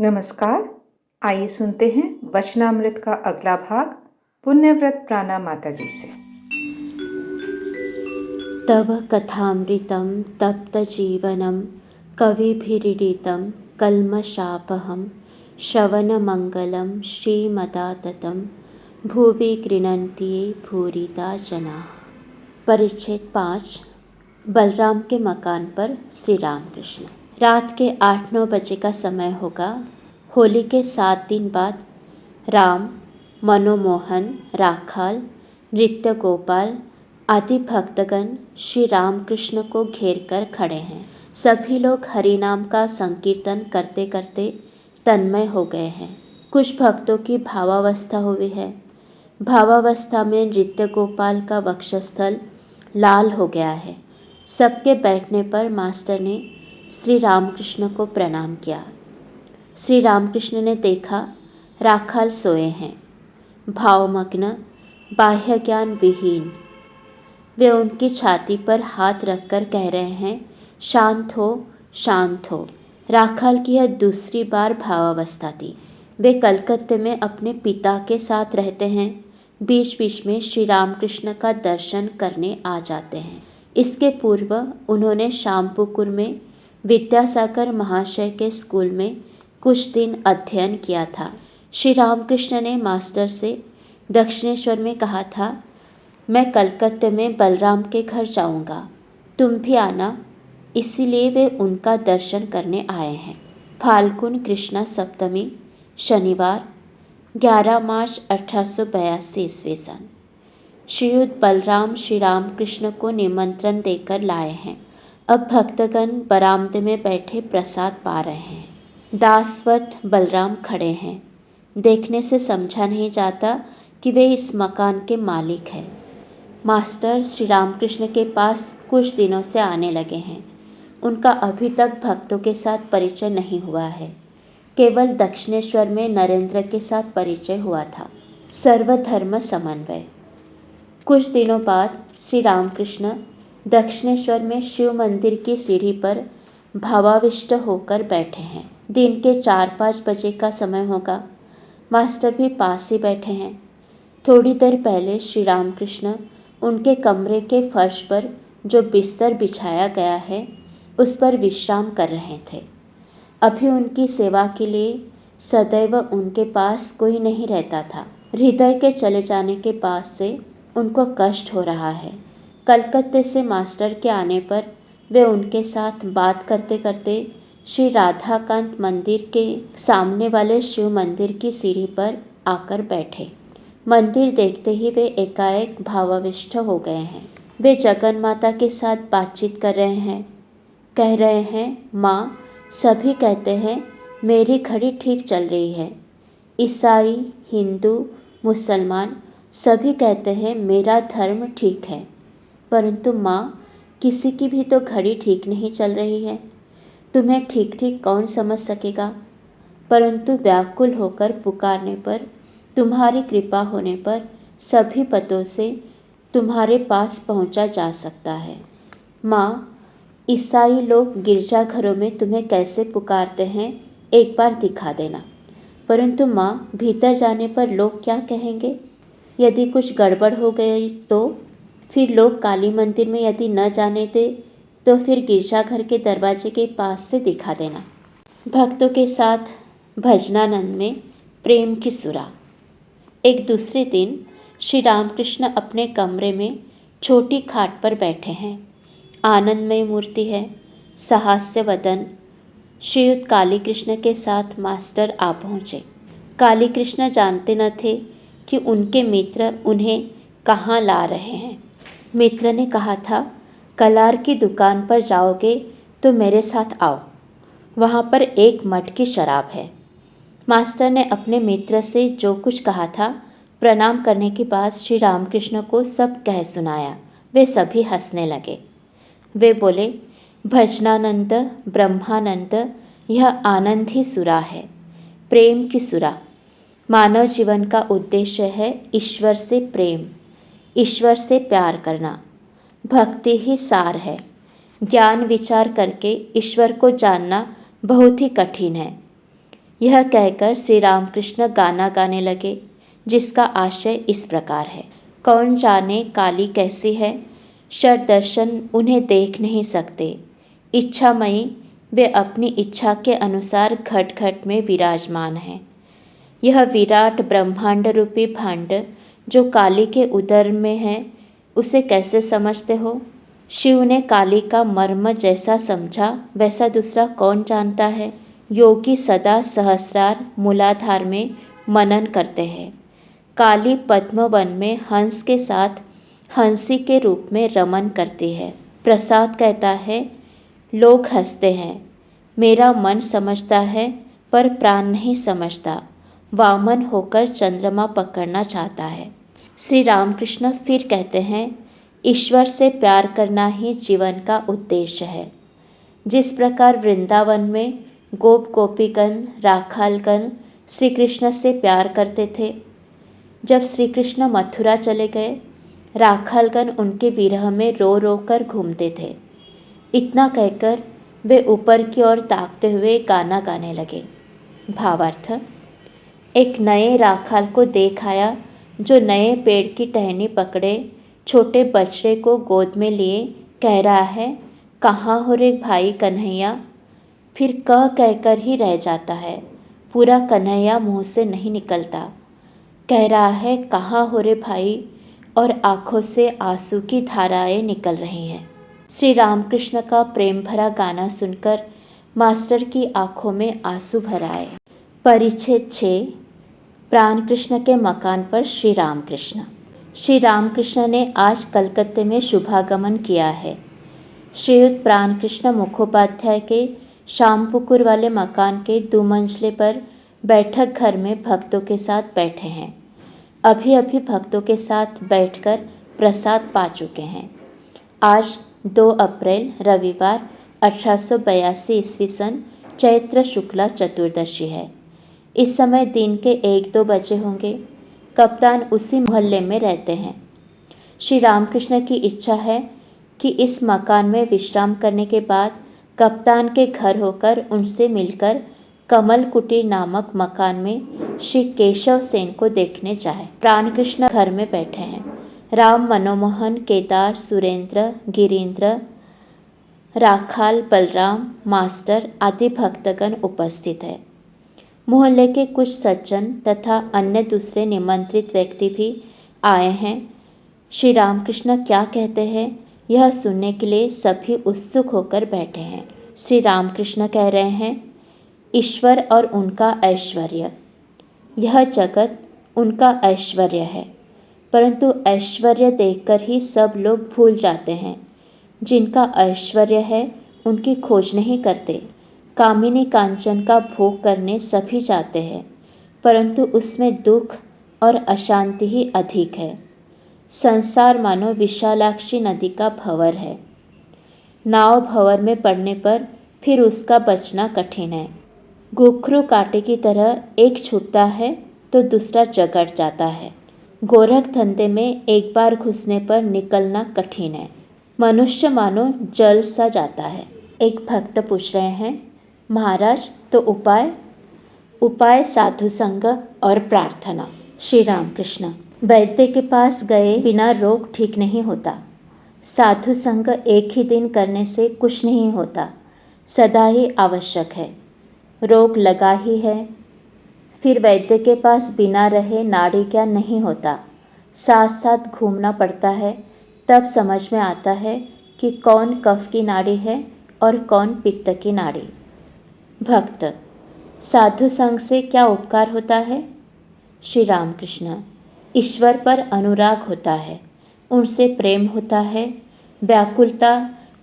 नमस्कार। आइए सुनते हैं वचनामृत का अगला भाग पुण्यव्रत प्राणा माता जी से। तव कथामृतं तप्तजीवनं कविभिरीडितं कल्मषापहं श्रवणमङ्गलं श्रीमदाततं भुवि गृह्णन्ति ये भूरिदा जनाः। परिच्छेद 5। बलराम के मकान पर श्री रामकृष्ण। रात के 8-9 बजे का समय होगा। होली के 7 दिन बाद राम, मनोमोहन, राखाल, नृत्य गोपाल आदि भक्तगण श्री रामकृष्ण को घेर कर खड़े हैं। सभी लोग हरिनाम का संकीर्तन करते करते तन्मय हो गए हैं। कुछ भक्तों की भावावस्था हुई है। भावावस्था में नृत्य गोपाल का वक्षस्थल लाल हो गया है। सबके बैठने पर मास्टर ने श्री रामकृष्ण को प्रणाम किया। श्री रामकृष्ण ने देखा राखाल सोए हैं, भावमग्न, बाह्य ज्ञान विहीन। वे उनकी छाती पर हाथ रखकर कह रहे हैं, शांत हो, शांत हो। राखाल की यह दूसरी बार भावावस्था थी। वे कलकत्ते में अपने पिता के साथ रहते हैं। बीच बीच में श्री रामकृष्ण का दर्शन करने आ जाते हैं। इसके पूर्व उन्होंने श्यामपुकुर में विद्यासागर महाशय के स्कूल में कुछ दिन अध्ययन किया था। श्री रामकृष्ण ने मास्टर से दक्षिणेश्वर में कहा था, मैं कलकत्ते में बलराम के घर जाऊंगा, तुम भी आना। इसीलिए वे उनका दर्शन करने आए हैं। फाल्गुन कृष्णा सप्तमी, शनिवार, 11 मार्च 1882 ईस्वी सन। श्रीयुत बलराम श्री रामकृष्ण को निमंत्रण देकर लाए हैं। अब भक्तगण बरामदे में बैठे प्रसाद पा रहे हैं। दासवत बलराम खड़े हैं। देखने से समझा नहीं जाता कि वे इस मकान के मालिक हैं। मास्टर श्री रामकृष्ण के पास कुछ दिनों से आने लगे हैं। उनका अभी तक भक्तों के साथ परिचय नहीं हुआ है। केवल दक्षिणेश्वर में नरेंद्र के साथ परिचय हुआ था। सर्वधर्म समन्वय। कुछ दिनों बाद श्री रामकृष्ण दक्षिणेश्वर में शिव मंदिर की सीढ़ी पर भावाविष्ट होकर बैठे हैं। दिन के 4-5 बजे का समय होगा। मास्टर भी पास ही बैठे हैं। थोड़ी देर पहले श्री रामकृष्ण उनके कमरे के फर्श पर जो बिस्तर बिछाया गया है उस पर विश्राम कर रहे थे। अभी उनकी सेवा के लिए सदैव उनके पास कोई नहीं रहता था। हृदय के चले जाने के बाद से उनको कष्ट हो रहा है। कलकत्ते से मास्टर के आने पर वे उनके साथ बात करते करते श्री राधाकांत मंदिर के सामने वाले शिव मंदिर की सीढ़ी पर आकर बैठे। मंदिर देखते ही वे एकाएक भावाविष्ट हो गए हैं। वे जगन माता के साथ बातचीत कर रहे हैं। कह रहे हैं, माँ, सभी कहते हैं मेरी घड़ी ठीक चल रही है। ईसाई, हिंदू, मुसलमान सभी कहते हैं मेरा धर्म ठीक है, परंतु माँ, किसी की भी तो घड़ी ठीक नहीं चल रही है। तुम्हें ठीक ठीक कौन समझ सकेगा? परंतु व्याकुल होकर पुकारने पर, तुम्हारी कृपा होने पर सभी पतों से तुम्हारे पास पहुँचा जा सकता है। माँ, ईसाई लोग गिरजाघरों में तुम्हें कैसे पुकारते हैं एक बार दिखा देना। परंतु माँ, भीतर जाने पर लोग क्या कहेंगे? यदि कुछ गड़बड़ हो गई तो फिर लोग काली मंदिर में यदि न जाने दे तो फिर गिरजाघर के दरवाजे के पास से दिखा देना। भक्तों के साथ भजनानंद में प्रेम की सुरा। एक दूसरे दिन श्री रामकृष्ण अपने कमरे में छोटी खाट पर बैठे हैं। आनंदमय मूर्ति है, सहास्य वदन। श्रीयुत काली कृष्ण के साथ मास्टर आ पहुँचे। काली कृष्ण जानते न थे कि उनके मित्र उन्हें कहाँ ला रहे हैं। मित्र ने कहा था, कलार की दुकान पर जाओगे तो मेरे साथ आओ, वहाँ पर एक मट की शराब है। मास्टर ने अपने मित्र से जो कुछ कहा था, प्रणाम करने के बाद श्री रामकृष्ण को सब कह सुनाया। वे सभी हंसने लगे। वे बोले, भजनानंद, ब्रह्मानंद, यह आनंद ही सुरा है, प्रेम की सुरा। मानव जीवन का उद्देश्य है ईश्वर से प्रेम, ईश्वर से प्यार करना। भक्ति ही सार है। ज्ञान विचार करके ईश्वर को जानना बहुत ही कठिन है। यह कहकर श्री रामकृष्ण गाना गाने लगे, जिसका आशय इस प्रकार है। कौन जाने काली कैसी है, शरदर्शन उन्हें देख नहीं सकते। इच्छामयी वे अपनी इच्छा के अनुसार घट घट में विराजमान हैं। यह विराट ब्रह्मांड रूपी भांड जो काली के उदर में है, उसे कैसे समझते हो? शिव ने काली का मर्म जैसा समझा, वैसा दूसरा कौन जानता है। योगी सदा सहस्रार मूलाधार में मनन करते हैं। काली पद्मवन में हंस के साथ हंसी के रूप में रमन करती है। प्रसाद कहता है, लोग हंसते हैं, मेरा मन समझता है पर प्राण नहीं समझता। वामन होकर चंद्रमा पकड़ना चाहता है। श्री रामकृष्ण फिर कहते हैं, ईश्वर से प्यार करना ही जीवन का उद्देश्य है। जिस प्रकार वृंदावन में गोप गोपीगण राखालगण श्री कृष्ण से प्यार करते थे, जब श्री कृष्ण मथुरा चले गए, राखालगण उनके विरह में रो रो कर घूमते थे। इतना कहकर वे ऊपर की ओर ताकते हुए गाना गाने लगे। भावार्थ, एक नए राखाल को देख आया जो नए पेड़ की टहनी पकड़े छोटे बछड़े को गोद में लिए कह रहा है, कहाँ हो रे भाई कन्हैया। फिर कह कहकर ही रह जाता है, पूरा कन्हैया मुंह से नहीं निकलता। कह रहा है, कहाँ हो रे भाई, और आंखों से आंसू की धाराएं निकल रही हैं। श्री रामकृष्ण का प्रेम भरा गाना सुनकर मास्टर की आंखों में आंसू भर आए। परिच्छेद 6। प्राण कृष्ण के मकान पर श्री रामकृष्ण। श्री रामकृष्ण ने आज कलकत्ते में शुभागमन किया है। श्रीयुत प्राण कृष्ण मुखोपाध्याय के श्यामपुकुर वाले मकान के 2 मंजिले पर बैठक घर में भक्तों के साथ बैठे हैं। अभी अभी भक्तों के साथ बैठकर प्रसाद पा चुके हैं। आज 2 अप्रैल रविवार 1882 ईस्वी सन चैत्र शुक्ला चतुर्दशी है। इस समय दिन के 1-2 बजे होंगे। कप्तान उसी मोहल्ले में रहते हैं। श्री रामकृष्ण की इच्छा है कि इस मकान में विश्राम करने के बाद कप्तान के घर होकर उनसे मिलकर कमल कुटीर नामक मकान में श्री केशव सेन को देखने जाए। प्राणकृष्ण घर में बैठे हैं। राम मनोमोहन, केदार, सुरेंद्र, गिरीन्द्र, राखाल, बलराम, मास्टर आदि भक्तगण उपस्थित है। मोहल्ले के कुछ सज्जन तथा अन्य दूसरे निमंत्रित व्यक्ति भी आए हैं। श्री रामकृष्ण क्या कहते हैं, यह सुनने के लिए सभी उत्सुक होकर बैठे हैं। श्री रामकृष्ण कह रहे हैं, ईश्वर और उनका ऐश्वर्य। यह जगत उनका ऐश्वर्य है, परंतु ऐश्वर्य देखकर ही सब लोग भूल जाते हैं। जिनका ऐश्वर्य है उनकी खोज नहीं करते। कामिनी कांचन का भोग करने सभी जाते हैं, परंतु उसमें दुख और अशांति ही अधिक है। संसार मानो विशालाक्षी नदी का भंवर है। नाव भंवर में पड़ने पर फिर उसका बचना कठिन है। घुघरू कांटे की तरह एक छूटता है तो दूसरा जकड़ जाता है। गोरख धंधे में एक बार घुसने पर निकलना कठिन है। मनुष्य मानो जल सा जाता है। एक भक्त पूछ रहे हैं, महाराज तो उपाय? उपाय साधु संग और प्रार्थना। श्री रामकृष्ण, वैद्य के पास गए बिना रोग ठीक नहीं होता। साधु संग एक ही दिन करने से कुछ नहीं होता, सदा ही आवश्यक है। रोग लगा ही है, फिर वैद्य के पास बिना रहे नाड़ी क्या नहीं होता। साथ साथ घूमना पड़ता है, तब समझ में आता है कि कौन कफ की नाड़ी है और कौन पित्त की नाड़ी। भक्त, साधु संग से क्या उपकार होता है? श्री रामकृष्ण, ईश्वर पर अनुराग होता है, उनसे प्रेम होता है। व्याकुलता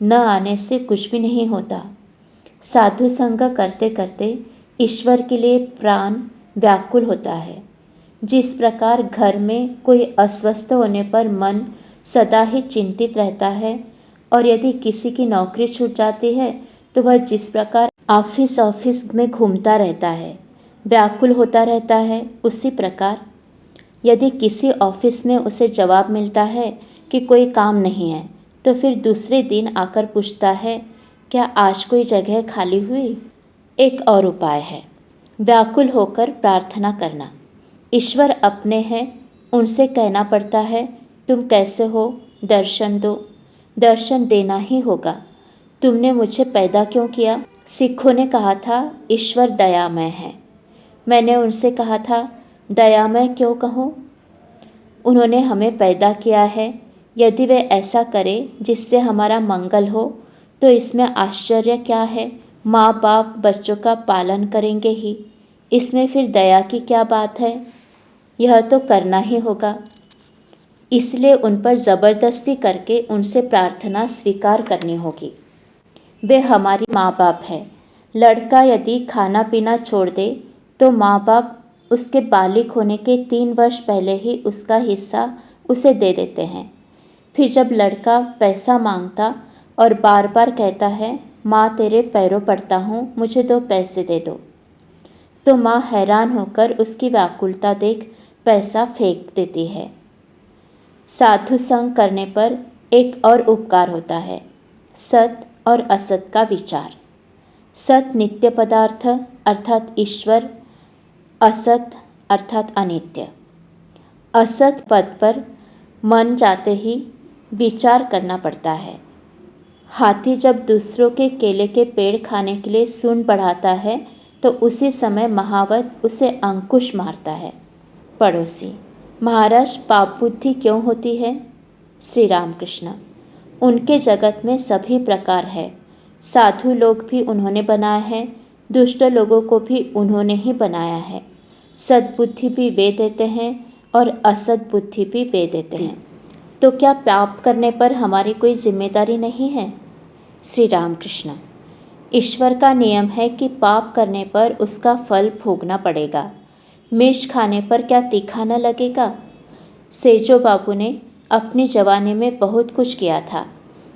न आने से कुछ भी नहीं होता। साधु संग करते करते ईश्वर के लिए प्राण व्याकुल होता है। जिस प्रकार घर में कोई अस्वस्थ होने पर मन सदा ही चिंतित रहता है, और यदि किसी की नौकरी छूट जाती है तो वह जिस प्रकार ऑफिस में घूमता रहता है, व्याकुल होता रहता है, उसी प्रकार यदि किसी ऑफिस में उसे जवाब मिलता है कि कोई काम नहीं है, तो फिर दूसरे दिन आकर पूछता है, क्या आज कोई जगह खाली हुई? एक और उपाय है, व्याकुल होकर प्रार्थना करना। ईश्वर अपने हैं, उनसे कहना पड़ता है तुम कैसे हो, दर्शन दो। दर्शन देना ही होगा। तुमने मुझे पैदा क्यों किया? सिखों ने कहा था ईश्वर दयामय है। मैंने उनसे कहा था दयामय क्यों कहूँ? उन्होंने हमें पैदा किया है, यदि वे ऐसा करें जिससे हमारा मंगल हो तो इसमें आश्चर्य क्या है? माँ बाप बच्चों का पालन करेंगे ही, इसमें फिर दया की क्या बात है? यह तो करना ही होगा। इसलिए उन पर ज़बरदस्ती करके उनसे प्रार्थना स्वीकार करनी होगी। वे हमारी माँ बाप हैं। लड़का यदि खाना पीना छोड़ दे तो माँ बाप उसके बालिग होने के 3 वर्ष पहले ही उसका हिस्सा उसे दे देते हैं। फिर जब लड़का पैसा मांगता और बार बार कहता है माँ तेरे पैरों पड़ता हूँ, मुझे 2 पैसे दे दो, तो माँ हैरान होकर उसकी व्याकुलता देख पैसा फेंक देती है। साधु संग करने पर एक और उपकार होता है, सत और असत का विचार। सत नित्य पदार्थ अर्थात ईश्वर, असत अर्थात अनित्य। असत पद पर मन जाते ही विचार करना पड़ता है। हाथी जब दूसरों के केले के पेड़ खाने के लिए सूंड बढ़ाता है तो उसी समय महावत उसे अंकुश मारता है। पड़ोसी, महाराज पाप बुद्धि क्यों होती है? श्री रामकृष्ण, उनके जगत में सभी प्रकार है। साधु लोग भी उन्होंने बनाया है, दुष्ट लोगों को भी उन्होंने ही बनाया है। सद्बुद्धि भी वे देते हैं और असद बुद्धि भी वे देते हैं। तो क्या पाप करने पर हमारी कोई जिम्मेदारी नहीं है? श्री रामकृष्ण, ईश्वर का नियम है कि पाप करने पर उसका फल भोगना पड़ेगा। मिर्च खाने पर क्या तीखा न लगेगा? सेजो बाबू ने अपनी जवानी में बहुत कुछ किया था,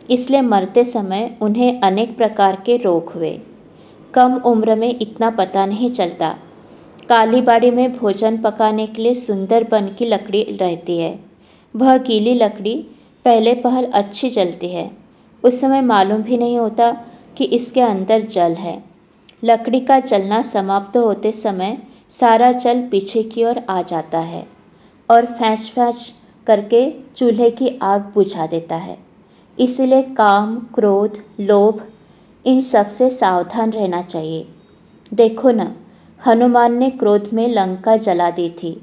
इसलिए मरते समय उन्हें अनेक प्रकार के रोग हुए। कम उम्र में इतना पता नहीं चलता। काली बाड़ी में भोजन पकाने के लिए सुंदर बन की लकड़ी रहती है। वह गीली लकड़ी पहले पहल अच्छी जलती है, उस समय मालूम भी नहीं होता कि इसके अंदर जल है। लकड़ी का जलना समाप्त होते समय सारा जल पीछे की ओर आ जाता है और फैंच फैंच करके चूल्हे की आग बुझा देता है। इसलिए काम, क्रोध, लोभ, इन सब से सावधान रहना चाहिए। देखो न, हनुमान ने क्रोध में लंका जला दी थी।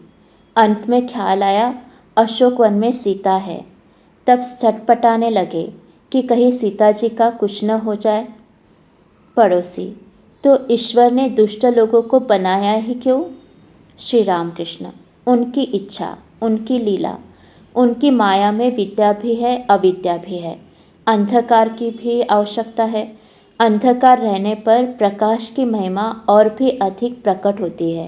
अंत में ख्याल आया अशोक वन में सीता है, तब छटपटाने लगे कि कहीं सीता जी का कुछ न हो जाए। पड़ोसी, तो ईश्वर ने दुष्ट लोगों को बनाया ही क्यों? श्री रामकृष्ण, उनकी इच्छा, उनकी लीला, उनकी माया में विद्या भी है, अविद्या भी है, अंधकार की भी आवश्यकता है। अंधकार रहने पर प्रकाश की महिमा और भी अधिक प्रकट होती है।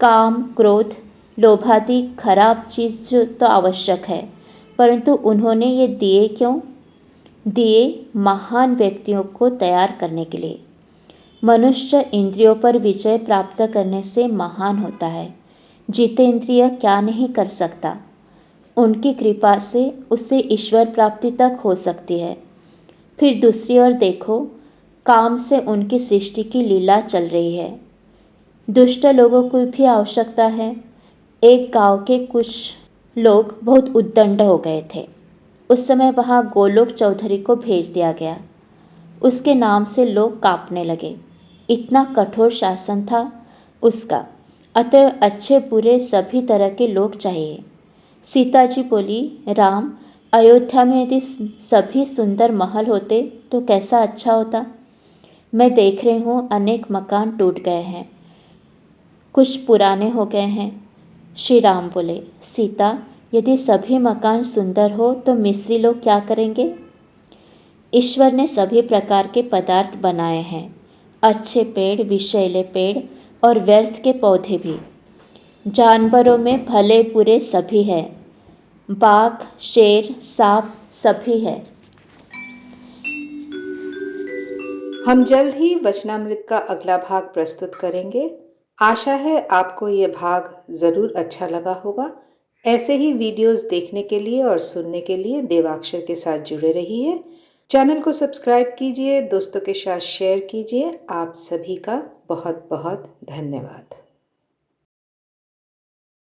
काम, क्रोध, लोभादि खराब चीज तो आवश्यक है, परंतु उन्होंने ये दिए क्यों? दिए महान व्यक्तियों को तैयार करने के लिए। मनुष्य इंद्रियों पर विजय प्राप्त करने से महान होता है। जितेंद्रिय क्या नहीं कर सकता? उनकी कृपा से उससे ईश्वर प्राप्ति तक हो सकती है। फिर दूसरी ओर देखो, काम से उनकी सृष्टि की लीला चल रही है। दुष्ट लोगों को भी आवश्यकता है। एक गांव के कुछ लोग बहुत उद्दंड हो गए थे। उस समय वहां गोलोक चौधरी को भेज दिया गया। उसके नाम से लोग कांपने लगे, इतना कठोर शासन था उसका। अतः अच्छे बुरे सभी तरह के लोग चाहिए। सीता जी बोली, राम, अयोध्या में यदि सभी सुंदर महल होते तो कैसा अच्छा होता। मैं देख रही हूँ अनेक मकान टूट गए हैं, कुछ पुराने हो गए हैं। श्री राम बोले, सीता, यदि सभी मकान सुंदर हो तो मिस्त्री लोग क्या करेंगे? ईश्वर ने सभी प्रकार के पदार्थ बनाए हैं, अच्छे पेड़, विषैले पेड़ और व्यर्थ के पौधे भी। जानवरों में भले बुरे सभी है, बाघ, शेर, सांप सभी है। हम जल्द ही वचनामृत का अगला भाग प्रस्तुत करेंगे। आशा है आपको ये भाग ज़रूर अच्छा लगा होगा। ऐसे ही वीडियोस देखने के लिए और सुनने के लिए देवाक्षर के साथ जुड़े रहिए। चैनल को सब्सक्राइब कीजिए, दोस्तों के साथ शेयर कीजिए। आप सभी का बहुत बहुत धन्यवाद।